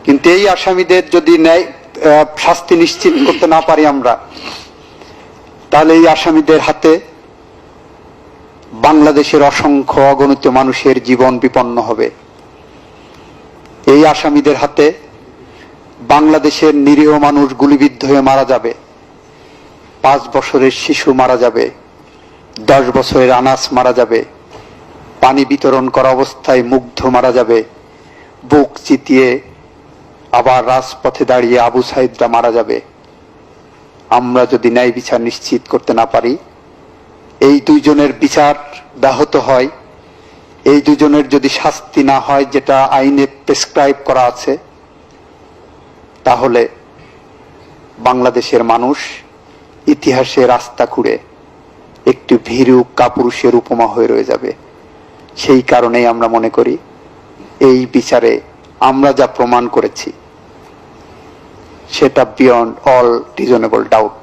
কিন্তু এই আসামিদের যদি শাস্তি নিশ্চিত করতে না পারি আমরা, তাহলে এই আসামিদের হাতে বাংলাদেশের অসংখ্য অগণিত মানুষের জীবন বিপন্ন হবে। এই আসামিদের হাতে বাংলাদেশের নিরীহ মানুষ গুলিবিদ্ধ হয়ে মারা যাবে, 5 বছরের শিশু মারা যাবে, 10 বছরের আনাস মারা যাবে, পানি বিতরণ করা অবস্থায় মুগ্ধ মারা যাবে, বুক চিতিয়ে আবার রাজপথে দাঁড়িয়ে আবু সাইদরা মারা যাবে। আমরা যদি ন্যায় বিচার নিশ্চিত করতে না পারি, এই দুইজনের বিচার ব্যাহত হয়, এই দুজনের যদি শাস্তি না হয় যেটা আইনে প্রেসক্রাইব করা আছে, তাহলে বাংলাদেশের মানুষ ইতিহাসে রাস্তা খুঁড়ে একটি ভীরু কাপুরুষের উপমা হয়ে রয়ে যাবে। সেই কারণেই আমরা মনে করি এই বিচারে আমরা যা প্রমাণ করেছি সেটা বিয়ন্ড অল রিজনেবল ডাউট।